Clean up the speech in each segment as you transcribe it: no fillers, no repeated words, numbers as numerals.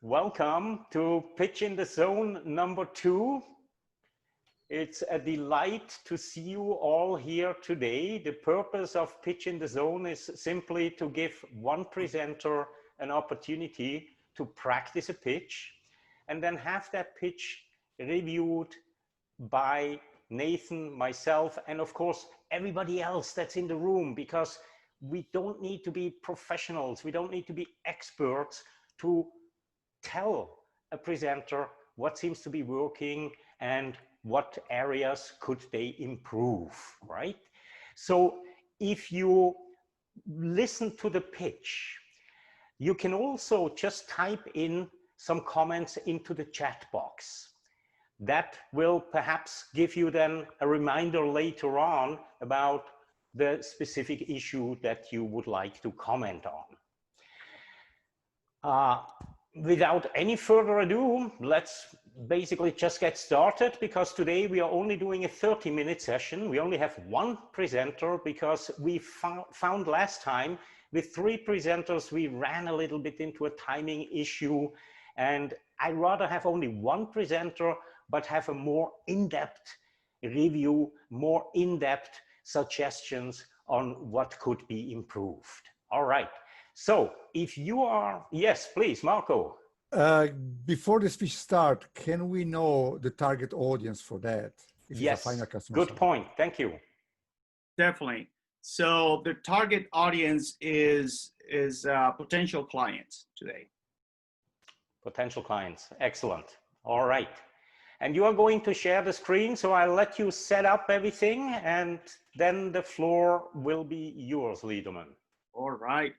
Welcome to Pitch in the Zone number 2. It's a delight to see you all here today. The purpose of Pitch in the Zone is simply to give one presenter an opportunity to practice a pitch and then have that pitch reviewed by Nathan, myself, and of course everybody else that's in the room, because we don't need to be professionals, we don't need to be experts to tell a presenter what seems to be working and what areas could they improve, right? So if you listen to the pitch, you can also just type in some comments into the chat box. That will perhaps give you then a reminder later on about the specific issue that you would like to comment on. Without any further ado, let's basically just get started, because today we are only doing a 30-minute session. We only have one presenter because we found last time with 3 presenters, we ran a little bit into a timing issue, and I'd rather have only one presenter, but have a more in-depth review, more in-depth suggestions on what could be improved. All right. So if you are, yes, please, Marco. Before the speech start, can we know the target audience for that? If yes, it's a final customer good site? point. Thank you. Definitely. So the target audience is potential clients today. Potential clients. Excellent. All right. And you are going to share the screen, so I'll let you set up everything, and then the floor will be yours, Liederman. All right.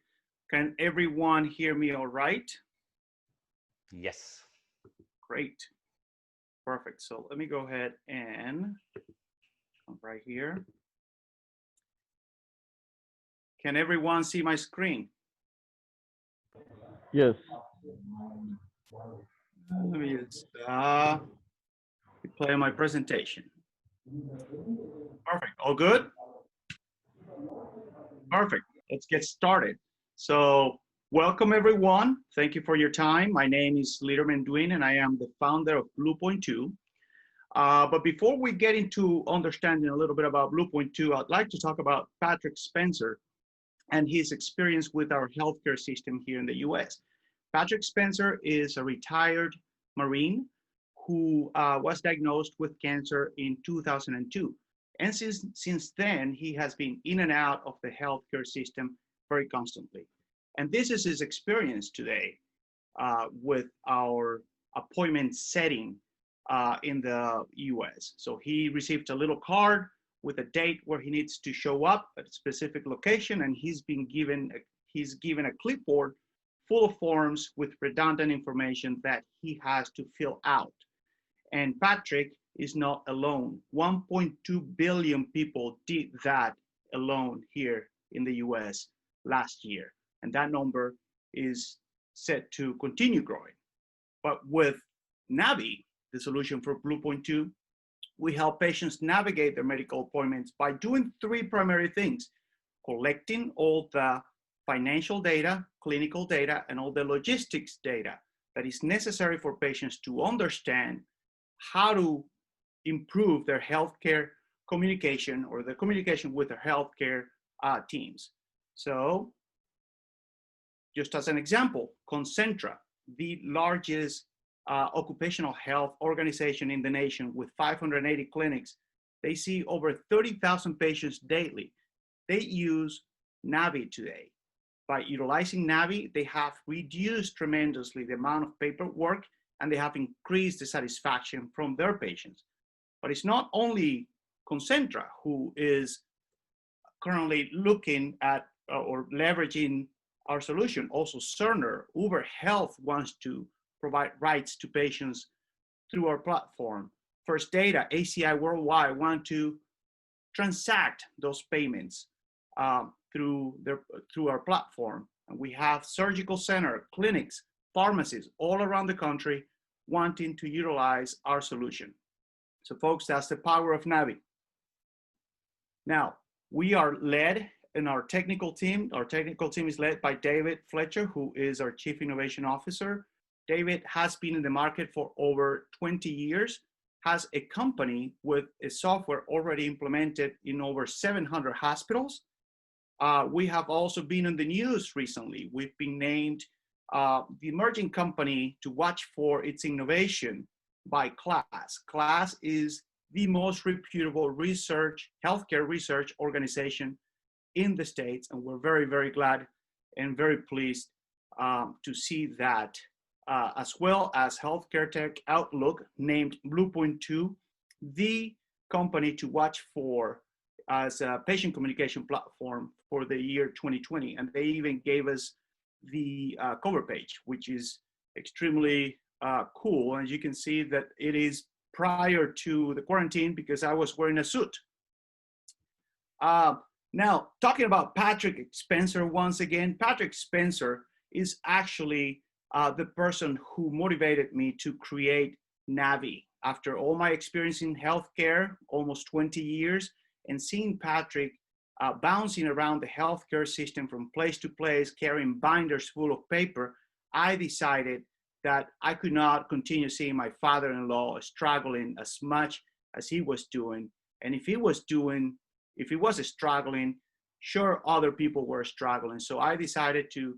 Can everyone hear me all right? Yes. Great. Perfect. So let me go ahead and come right here. Can everyone see my screen? Yes. Let me just play my presentation. Perfect. All good? Perfect. Let's get started. So welcome everyone. Thank you for your time. My name is Liederman Duin and I am the founder of bluepoint2. But before we get into understanding a little bit about bluepoint2, I'd like to talk about Patrick Spencer and his experience with our healthcare system here in the US. Patrick Spencer is a retired Marine who was diagnosed with cancer in 2002. And since then, he has been in and out of the healthcare system very constantly. And this is his experience today with our appointment setting in the US. So he received a little card with a date where he needs to show up at a specific location, and he's given a clipboard full of forms with redundant information that he has to fill out. And Patrick is not alone. 1.2 billion people did that alone here in the US last year. And that number is set to continue growing. But with Navi, the solution for bluepoint2, we help patients navigate their medical appointments by doing 3 primary things: collecting all the financial data, clinical data, and all the logistics data that is necessary for patients to understand how to improve their healthcare communication or the communication with their healthcare teams. So just as an example, Concentra, the largest occupational health organization in the nation with 580 clinics, they see over 30,000 patients daily. They use Navi today. By utilizing Navi, they have reduced tremendously the amount of paperwork, and they have increased the satisfaction from their patients. But it's not only Concentra who is currently looking at or leveraging our solution. Also Cerner, Uber Health wants to provide rights to patients through our platform. First Data, ACI Worldwide want to transact those payments through our platform. And we have surgical center, clinics, pharmacies all around the country wanting to utilize our solution. So folks, that's the power of Navi. Now, we are led in our technical team. Our technical team is led by David Fletcher, who is our Chief Innovation Officer. David has been in the market for over 20 years, has a company with a software already implemented in over 700 hospitals. We have also been in the news recently. We've been named the emerging company to watch for its innovation by CLAS. CLAS is the most reputable healthcare research organization in the States, and we're very, very glad and very pleased to see that, as well as Healthcare Tech Outlook named bluepoint2 the company to watch for as a patient communication platform for the year 2020. And they even gave us the cover page, which is extremely cool. And you can see that it is prior to the quarantine because I was wearing a suit. Now, talking about Patrick Spencer once again, Patrick Spencer is actually the person who motivated me to create Navi. After all my experience in healthcare, almost 20 years, and seeing Patrick bouncing around the healthcare system from place to place, carrying binders full of paper, I decided that I could not continue seeing my father-in-law struggling as much as he was doing. And if he was struggling, sure, other people were struggling. So I decided to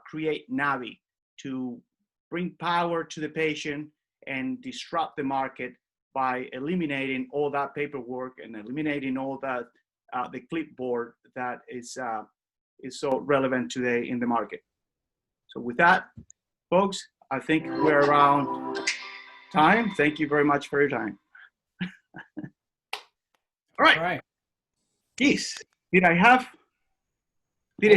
create Navi to bring power to the patient and disrupt the market by eliminating all that paperwork and eliminating all that the clipboard that is so relevant today in the market. So with that, folks, I think we're around time. Thank you very much for your time. All right. All right. Keith, did I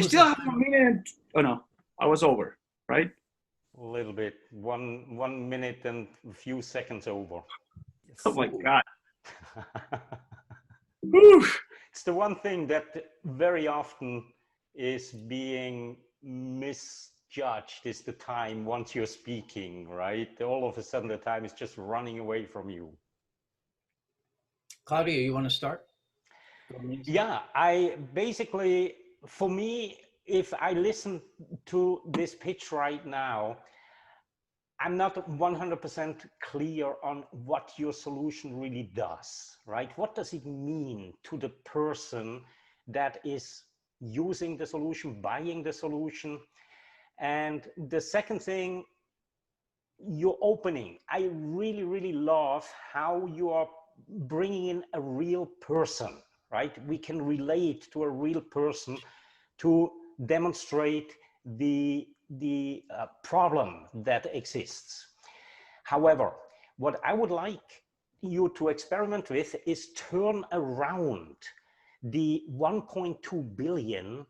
still have a minute? Oh no, I was over, right? A little bit, 1 minute and a few seconds over. Oh my God. It's the one thing that very often is being misjudged is the time once you're speaking, right? All of a sudden the time is just running away from you. Claudia, you want to start? Yeah, I basically, for me, if I listen to this pitch right now, I'm not 100% clear on what your solution really does, right? What does it mean to the person that is using the solution, buying the solution? And the second thing, your opening. I really, really love how you are bringing in a real person, right? We can relate to a real person to demonstrate the problem that exists. However, what I would like you to experiment with is turn around the 1.2 billion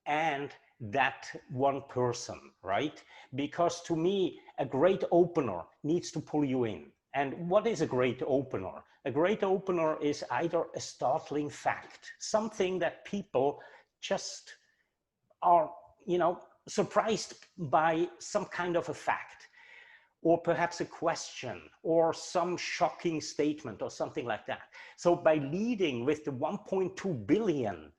and that one person, right? Because to me, a great opener needs to pull you in. And what is a great opener? A great opener is either a startling fact, something that people just are, surprised by some kind of a fact, or perhaps a question, or some shocking statement, or something like that. So by leading with the 1.2 billion,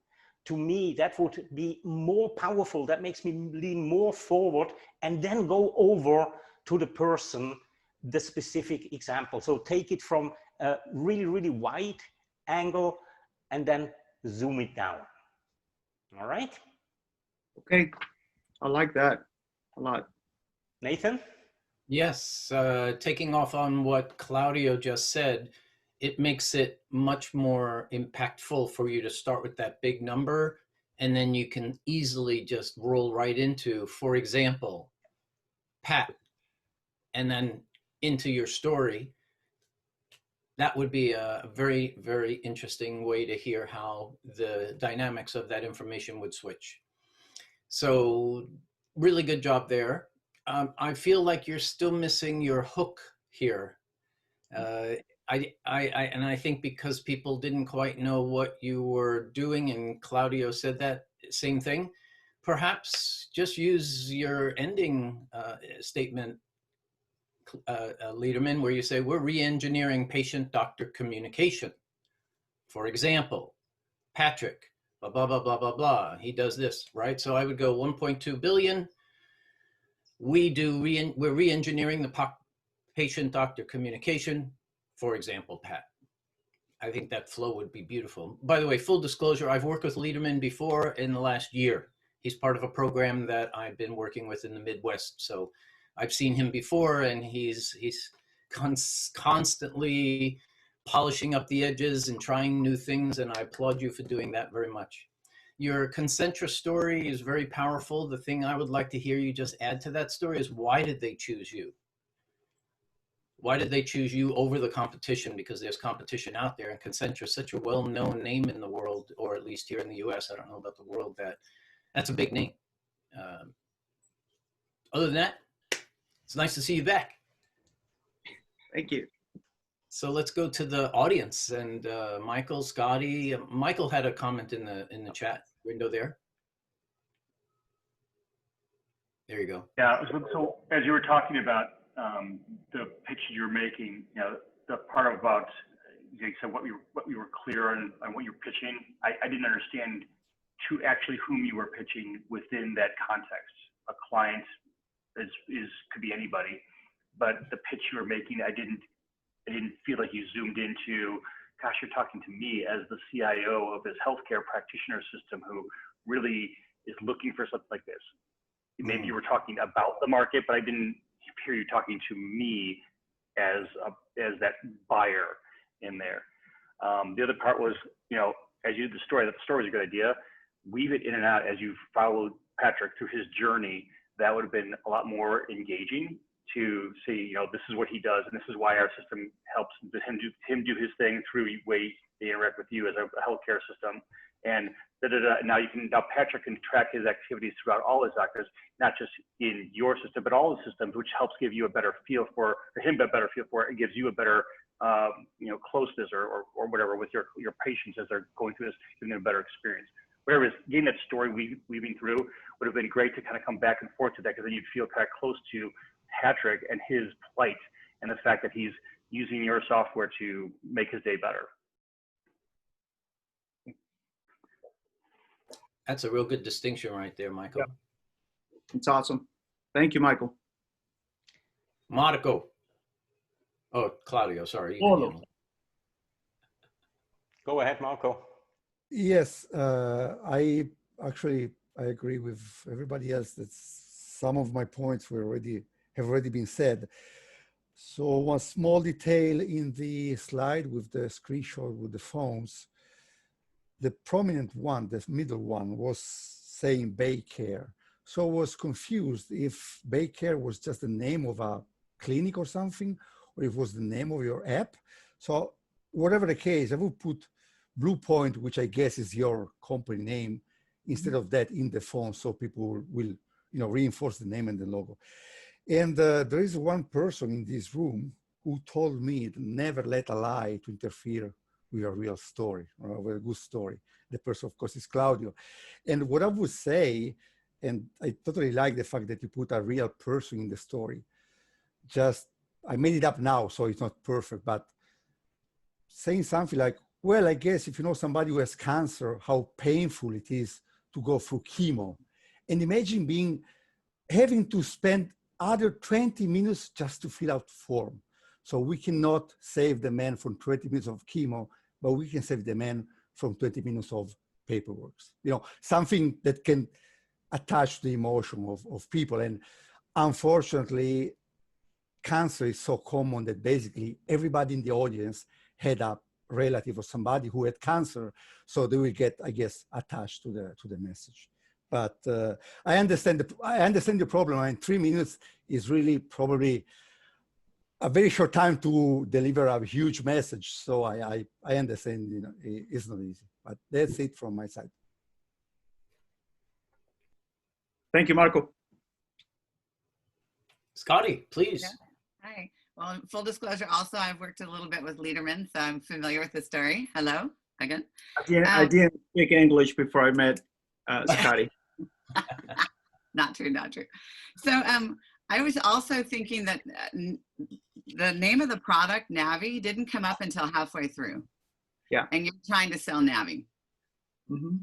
to me, that would be more powerful. That makes me lean more forward and then go over to the person, the specific example. So take it from a really, really wide angle and then zoom it down. All right? Okay, I like that a lot. Nathan? Yes, taking off on what Claudio just said, it makes it much more impactful for you to start with that big number, and then you can easily just roll right into, for example, Pat, and then into your story. That would be a very, very interesting way to hear how the dynamics of that information would switch. So really good job there. I feel like you're still missing your hook here. I think because people didn't quite know what you were doing, and Claudio said that same thing, perhaps just use your ending statement, Liederman, where you say, we're re-engineering patient-doctor communication. For example, Patrick, blah, blah, blah, blah, blah, blah. He does this, right? So I would go 1.2 billion. we're re-engineering the patient-doctor communication, for example, Pat. I think that flow would be beautiful. By the way, full disclosure, I've worked with Liederman before in the last year. He's part of a program that I've been working with in the Midwest. So I've seen him before, and he's constantly polishing up the edges and trying new things, and I applaud you for doing that very much. Your Concentra story is very powerful. The thing I would like to hear you just add to that story is, why did they choose you? Why did they choose you over the competition? Because there's competition out there, and Concentra is such a well-known name in the world, or at least here in the US, I don't know about the world, that's a big name. Other than that, it's nice to see you back. Thank you. So let's go to the audience, and Michael, Scotty. Michael had a comment in the chat window there. There you go. Yeah. So as you were talking about the pitch you're making, you know, the part about you said what we were clear on what you're pitching. I didn't understand to actually whom you were pitching within that context. A client could be anybody, but the pitch you were making, I didn't feel like you zoomed into, gosh, you're talking to me as the CIO of this healthcare practitioner system who really is looking for something like this. Maybe you were talking about the market, but I didn't hear you talking to me as that buyer in there. The other part was, you know, as you did the story, that the story was a good idea. Weave it in and out as you followed Patrick through his journey. That would have been a lot more engaging to see, you know, this is what he does, and this is why our system helps him do his thing through the way they interact with you as a healthcare system. And now Patrick can track his activities throughout all his doctors, not just in your system, but all the systems, which helps give you a better feel for him, a better feel for it. It gives you a better, you know, closeness or whatever with your patients as they're going through this, giving them a better experience. Whatever is getting that story weaving through would have been great to kind of come back and forth to that, because then you'd feel kind of close to Patrick and his plight and the fact that he's using your software to make his day better. That's a real good distinction right there, Michael. Yeah. It's awesome. Thank you, Michael. Marco. Oh, Claudio, sorry. Go ahead, Marco. Yes, I agree with everybody else that some of my points have already been said. So one small detail in the slide with the screenshot with the phones, the prominent one, the middle one, was saying Baycare. So I was confused if Baycare was just the name of a clinic or something, or if it was the name of your app. So whatever the case, I would put Bluepoint, which I guess is your company name, instead of that in the phone, so people will, you know, reinforce the name and the logo. And there is one person in this room who told me to never let a lie to interfere with a real story or with a good story. The person, of course, is Claudio. And what I would say, and I totally like the fact that you put a real person in the story. Just, I made it up now, so it's not perfect, but saying something like, well, I guess if you know somebody who has cancer, how painful it is to go through chemo. And imagine having to spend other 20 minutes just to fill out form. So we cannot save the man from 20 minutes of chemo, but we can save the man from 20 minutes of paperwork. You know, something that can attach the emotion of people. And unfortunately, cancer is so common that basically everybody in the audience had a relative or somebody who had cancer, so they will get, I guess, attached to the message. But I understand the problem. I mean, 3 minutes is really probably a very short time to deliver a huge message. So I understand, you know, it's not easy. But that's it from my side. Thank you, Marco. Scotty, please. Yeah. Hi. Well, full disclosure, also, I've worked a little bit with Liederman, so I'm familiar with the story. Hello, again. I didn't speak English before I met Scotty. Not true, not true. So I was also thinking that the name of the product, Navi, didn't come up until halfway through. Yeah. And you're trying to sell Navi. Mm-hmm.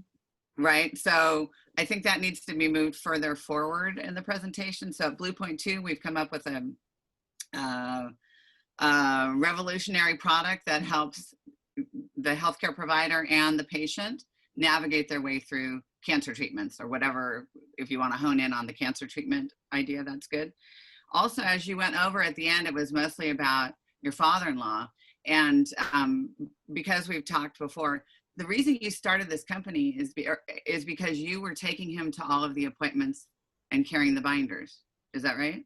right? So I think that needs to be moved further forward in the presentation. So at bluepoint2, we've come up with a revolutionary product that helps the healthcare provider and the patient navigate their way through cancer treatments or whatever. If you want to hone in on the cancer treatment idea, that's good. Also, as you went over at the end, it was mostly about your father-in-law. And because we've talked before, the reason you started this company is because you were taking him to all of the appointments and carrying the binders. Is that right?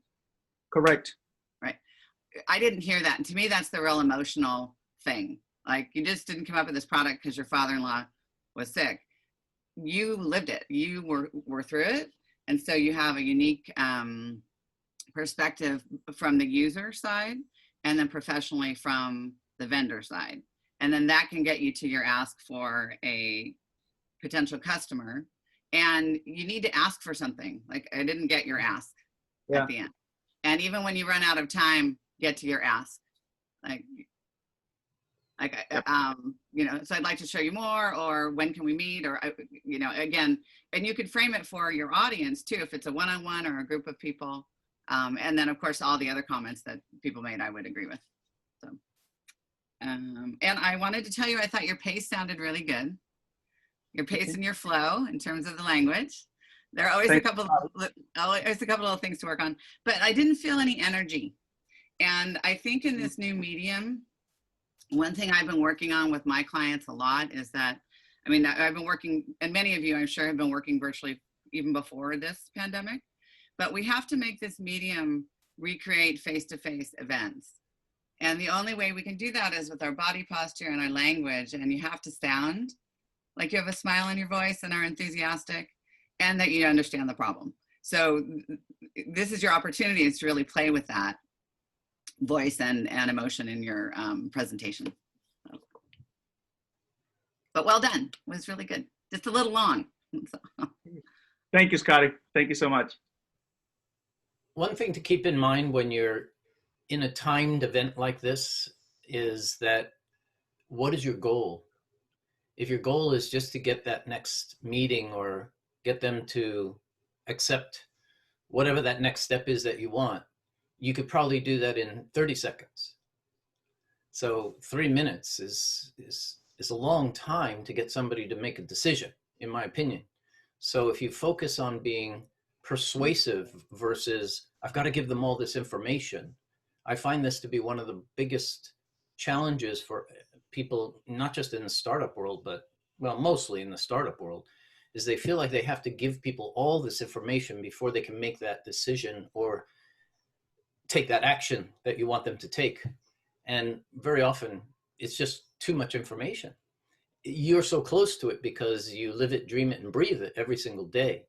Correct. Right. I didn't hear that. And to me, that's the real emotional thing. Like, you just didn't come up with this product because your father-in-law was sick. You lived it. You were through it. And so you have a unique perspective from the user side and then professionally from the vendor side. And then that can get you to your ask for a potential customer. And you need to ask for something. Like, I didn't get your ask at the end. And even when you run out of time, get to your ask. You know, so I'd like to show you more, or when can we meet, or, you know, again, and you could frame it for your audience too, if it's a one-on-one or a group of people. And then of course, all the other comments that people made, I would agree with. So, and I wanted to tell you, I thought your pace sounded really good. Your pace and your flow in terms of the language. There are always a couple of things to work on, but I didn't feel any energy. And I think in this new medium, one thing I've been working on with my clients a lot is that, I mean, I've been working, and many of you I'm sure have been working virtually even before this pandemic, but we have to make this medium recreate face-to-face events. And the only way we can do that is with our body posture and our language. And you have to sound like you have a smile in your voice and are enthusiastic, and that you understand the problem. So this is your opportunity, is to really play with that voice and emotion in your presentation. But well done. It was really good. Just a little long. Thank you, Scotty. Thank you so much. One thing to keep in mind when you're in a timed event like this is that, what is your goal? If your goal is just to get that next meeting or get them to accept whatever that next step is that you want, you could probably do that in 30 seconds. So 3 minutes is a long time to get somebody to make a decision, in my opinion. So if you focus on being persuasive versus, I've got to give them all this information, I find this to be one of the biggest challenges for people, not just in the startup world, but well, mostly in the startup world, is they feel like they have to give people all this information before they can make that decision or take that action that you want them to take. And very often it's just too much information. You're so close to it because you live it, dream it, and breathe it every single day.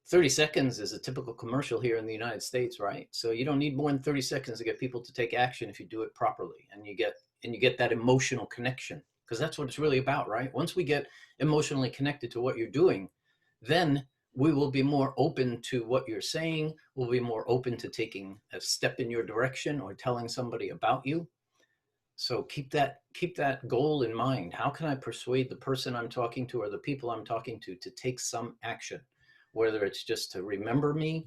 30 seconds is a typical commercial here in the United States, right? So you don't need more than 30 seconds to get people to take action if you do it properly, and you get that emotional connection, because that's what it's really about, right? Once we get emotionally connected to what you're doing, then we will be more open to what you're saying. We'll be more open to taking a step in your direction or telling somebody about you. So keep that goal in mind. How can I persuade the person I'm talking to or the people I'm talking to take some action? Whether it's just to remember me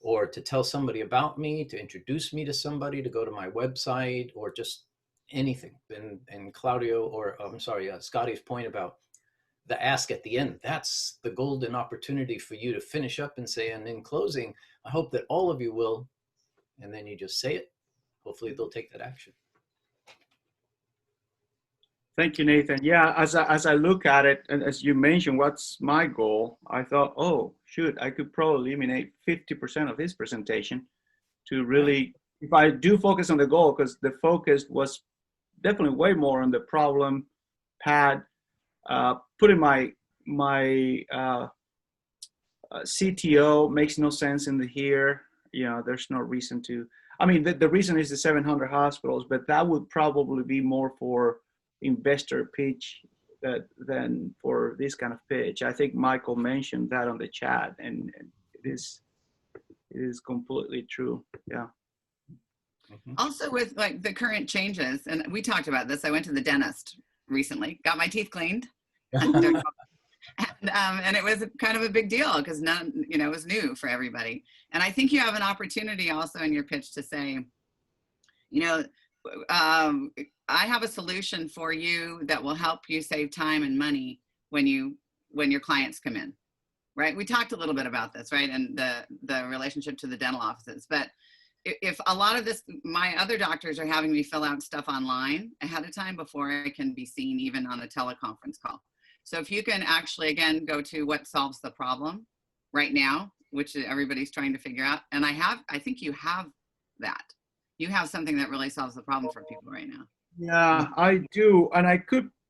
or to tell somebody about me, to introduce me to somebody, to go to my website, or just anything. And Claudio, or I'm sorry, Scotty's point about the ask at the end, that's the golden opportunity for you to finish up and say, and in closing, I hope that all of you will, and then you just say it. Hopefully they'll take that action. Thank you, Nathan. Yeah, as I look at it, and as you mentioned, what's my goal? I thought, oh, shoot, I could probably eliminate 50% of his presentation to really, if I do focus on the goal, because the focus was definitely way more on the problem pad. Putting my CTO makes no sense in here. You know, there's no reason to. I mean, the reason is the 700 hospitals, but that would probably be more for investor pitch than for this kind of pitch. I think Michael mentioned that on the chat, and it is completely true. Yeah. Also, with like the current changes, and we talked about this, I went to the dentist recently, got my teeth cleaned. And it was kind of a big deal because none, you know, it was new for everybody. And I think you have an opportunity also in your pitch to say, you know, I have a solution for you that will help you save time and money when your clients come in, right? We talked a little bit about this, right? And the relationship to the dental offices. But if a lot of this, my other doctors are having me fill out stuff online ahead of time before I can be seen even on a teleconference call. So if you can actually, again, go to what solves the problem right now, which everybody's trying to figure out. And I think you have that. You have something that really solves the problem for people right now. Yeah, I do. And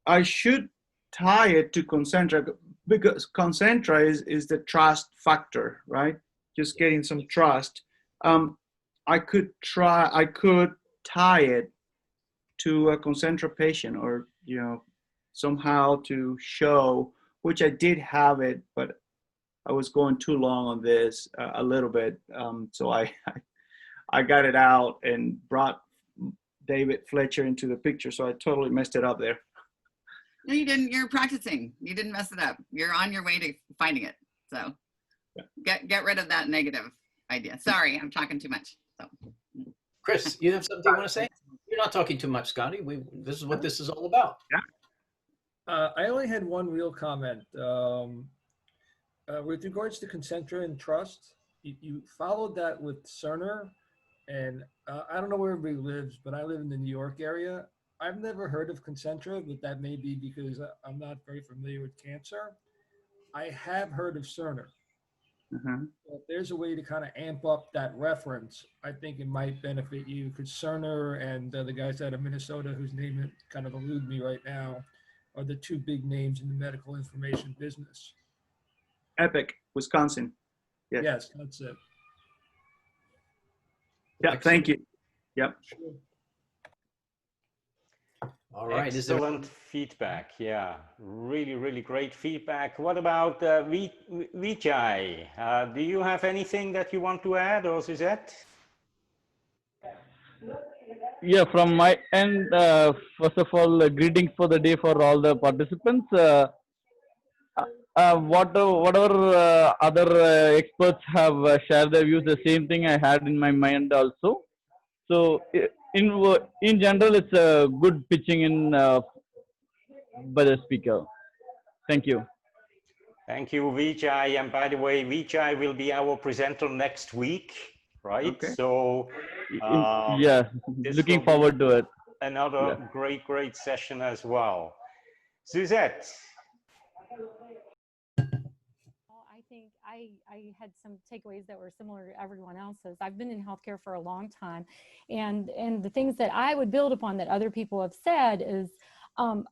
I should tie it to Concentra because Concentra is the trust factor, right? Just getting some trust. I could tie it to a Concentra patient or, you know, somehow to show, which I did have it, but I was going too long on this a little bit. So I got it out and brought David Fletcher into the picture. So I totally messed it up there. No, you didn't. You're practicing. You didn't mess it up. You're on your way to finding it. So get rid of that negative idea. Sorry, I'm talking too much. So, Chris, you have something you want to say? You're not talking too much, Scotty. This is what this is all about. Yeah. I only had one real comment. With regards to Concentra and trust, you followed that with Cerner. And I don't know where everybody lives, but I live in the New York area. I've never heard of Concentra, but that may be because I'm not very familiar with cancer. I have heard of Cerner. Mm-hmm. If there's a way to kind of amp up that reference, I think it might benefit you because Cerner and the guys out of Minnesota, whose name kind of elude me right now, are the two big names in the medical information business. Epic, Wisconsin. Yes, Yes, that's it. Yeah, thank you. Yep. Sure. All right. Excellent feedback. Yeah, really, really great feedback. What about Vijay? Do you have anything that you want to add, or Suzette? Yeah, from my end, first of all, greetings for the day for all the participants. Whatever other experts have shared their views, the same thing I had in my mind also. So in general, it's a good pitching in by the speaker. Thank you. Thank you, Vijay. And by the way, Vijay will be our presenter next week, right? Okay. So Yeah, looking forward to it. Another great session as well. Suzette. I think I had some takeaways that were similar to everyone else's. I've been in healthcare for a long time, and the things that I would build upon that other people have said is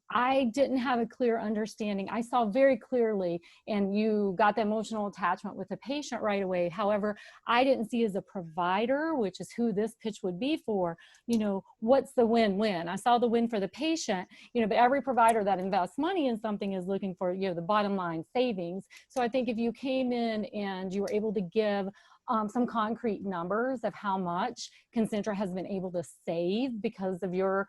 I didn't have a clear understanding. I saw very clearly, and you got the emotional attachment with the patient right away. However, I didn't see as a provider, which is who this pitch would be for, you know, what's the win-win? I saw the win for the patient, you know, but every provider that invests money in something is looking for, you know, the bottom line savings. So I think if you came in and you were able to give some concrete numbers of how much Concentra has been able to save because of your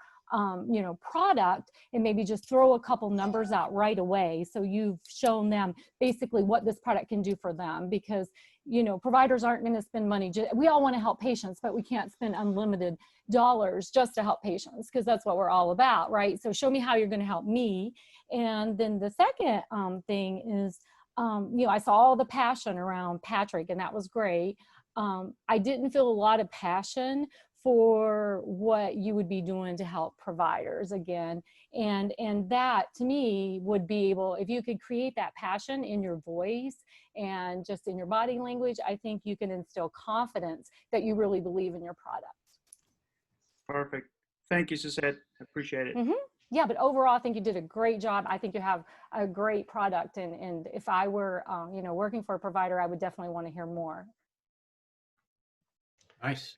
you know, product, and maybe just throw a couple numbers out right away. So you've shown them basically what this product can do for them, because, you know, providers aren't going to spend money. We all want to help patients, but we can't spend unlimited dollars just to help patients, because that's what we're all about, right? So show me how you're going to help me. And then the second thing is, you know, I saw all the passion around Patrick, and that was great. I didn't feel a lot of passion for what you would be doing to help providers again. And that to me would be able, if you could create that passion in your voice and just in your body language, I think you can instill confidence that you really believe in your product. Perfect. Thank you, Suzette. I appreciate it. Mm-hmm. Yeah, but overall, I think you did a great job. I think you have a great product. And if I were, you know, working for a provider, I would definitely want to hear more. Nice.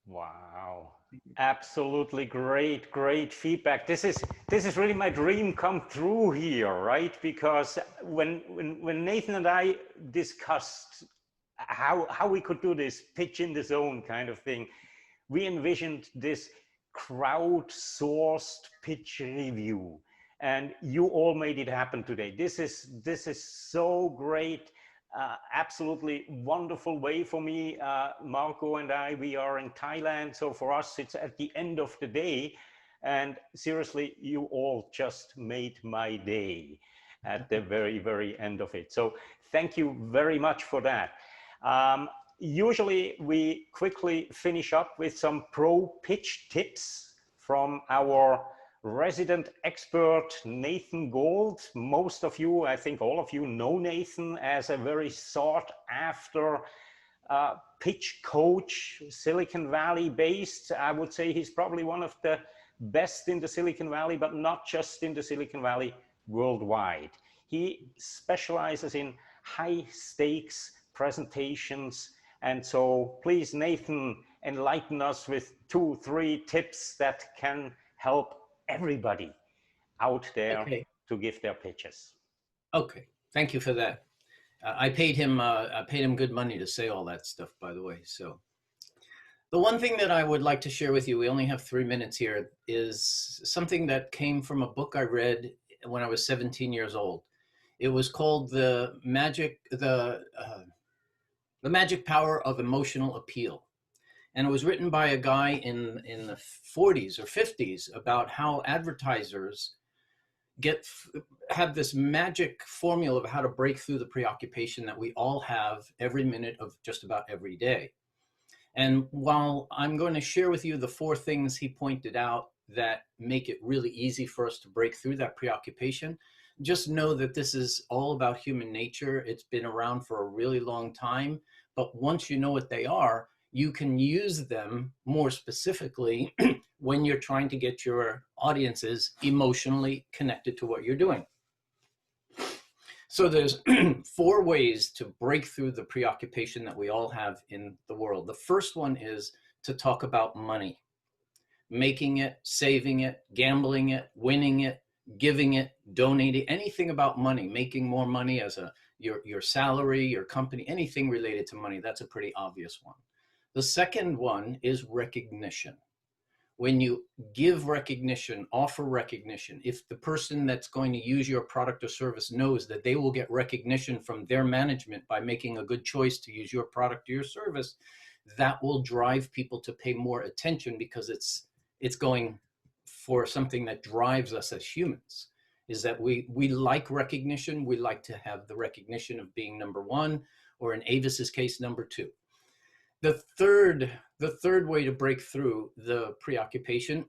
Wow, absolutely great feedback. This is really my dream come true here, right? Because when Nathan and I discussed how we could do this pitch in the zone kind of thing, we envisioned this crowdsourced pitch review. And you all made it happen today. This is so great. Absolutely wonderful way for me. Marco and I, we are in Thailand. So for us, it's at the end of the day. And seriously, you all just made my day at the very, very end of it. So thank you very much for that. Usually we quickly finish up with some pro pitch tips from our resident expert, Nathan Gold. Most of you, I think all of you know Nathan as a very sought after pitch coach, Silicon Valley based. I would say he's probably one of the best in the Silicon Valley, but not just in the Silicon Valley, worldwide. He specializes in high stakes presentations. And so please, Nathan, enlighten us with 2-3 tips that can help everybody out there to give their pitches. Okay, thank you for that. I paid him good money to say all that stuff, by the way. So the one thing that I would like to share with you, we only have 3 minutes here, is something that came from a book I read when I was 17 years old. It was called The Magic Power of Emotional Appeal. And it was written by a guy in the 40s or 50s about how advertisers have this magic formula of how to break through the preoccupation that we all have every minute of just about every day. And while I'm going to share with you the 4 things he pointed out that make it really easy for us to break through that preoccupation, just know that this is all about human nature. It's been around for a really long time, but once you know what they are, you can use them more specifically when you're trying to get your audiences emotionally connected to what you're doing. So there's 4 ways to break through the preoccupation that we all have in the world. The first one is to talk about money, making it, saving it, gambling it, winning it, giving it, donating, anything about money, making more money as your salary, your company, anything related to money. That's a pretty obvious one. The second one is recognition. When you give recognition, offer recognition, if the person that's going to use your product or service knows that they will get recognition from their management by making a good choice to use your product or your service, that will drive people to pay more attention, because it's going for something that drives us as humans, is that we like recognition. We like to have the recognition of being number 1, or in Avis's case, number 2. The third way to break through the preoccupation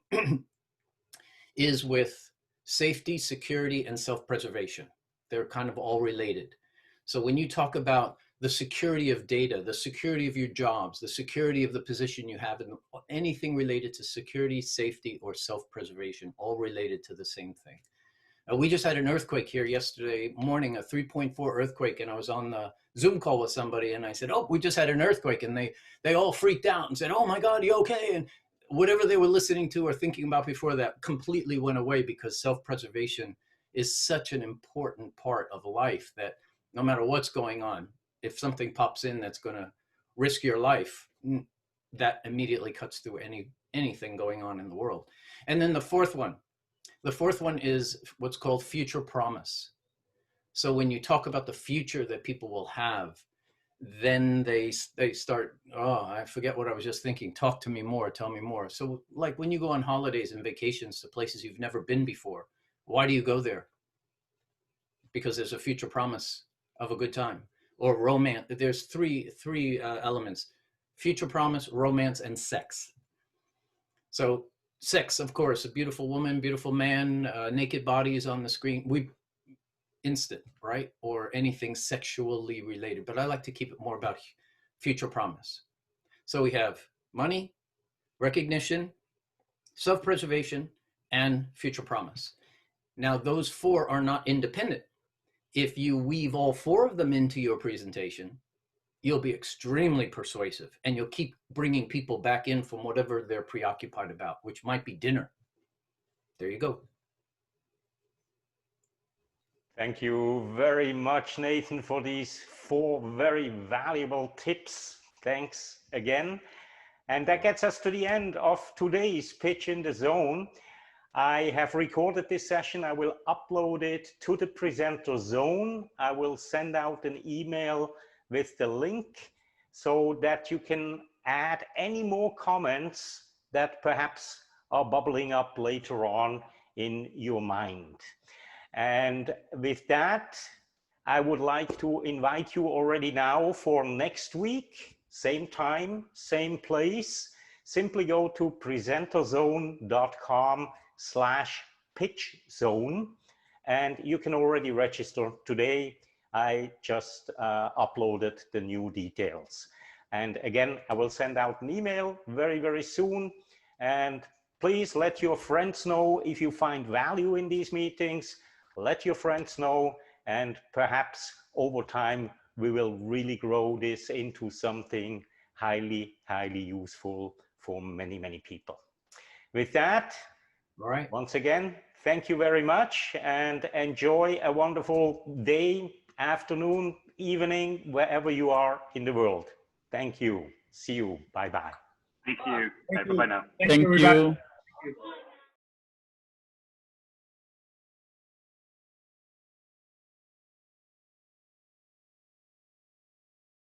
is with safety, security, and self-preservation. They're kind of all related. So when you talk about the security of data, the security of your jobs, the security of the position you have, and anything related to security, safety, or self-preservation, all related to the same thing. We just had an earthquake here yesterday morning, a 3.4 earthquake, and I was on the Zoom call with somebody, and I said, "Oh, we just had an earthquake," and they all freaked out and said, "Oh my God, you okay?" And whatever they were listening to or thinking about before that completely went away, because self-preservation is such an important part of life that no matter what's going on, if something pops in that's going to risk your life, that immediately cuts through anything going on in the world. And then the fourth one is what's called future promise. So when you talk about the future that people will have, then they start, "Oh, I forget what I was just thinking. Talk to me more, tell me more." So like when you go on holidays and vacations to places you've never been before, why do you go there? Because there's a future promise of a good time. Or romance. There's three elements: future promise, romance, and sex. So sex, of course, a beautiful woman, beautiful man, naked bodies on the screen, instant, right? Or anything sexually related. But I like to keep it more about future promise. So we have money, recognition, self-preservation, and future promise. Now, those 4 are not independent. If you weave all 4 of them into your presentation, you'll be extremely persuasive, and you'll keep bringing people back in from whatever they're preoccupied about, which might be dinner. There you go. Thank you very much, Nathan, for these 4 very valuable tips. Thanks again. And that gets us to the end of today's Pitch in the Zone. I have recorded this session. I will upload it to the presenter zone. I will send out an email with the link so that you can add any more comments that perhaps are bubbling up later on in your mind. And with that, I would like to invite you already now for next week, same time, same place. Simply go to presenterzone.com/pitchzone, and you can already register today. I just uploaded the new details. And again, I will send out an email very, very soon. And please let your friends know if you find value in these meetings. Let your friends know, and perhaps over time, we will really grow this into something highly, highly useful for many, many people. With that, All right. once again, thank you very much and enjoy a wonderful day, afternoon, evening, wherever you are in the world. Thank you. See you. Bye-bye. Thank you. Thank Bye-bye you. now. Thank everybody. you. Thank you.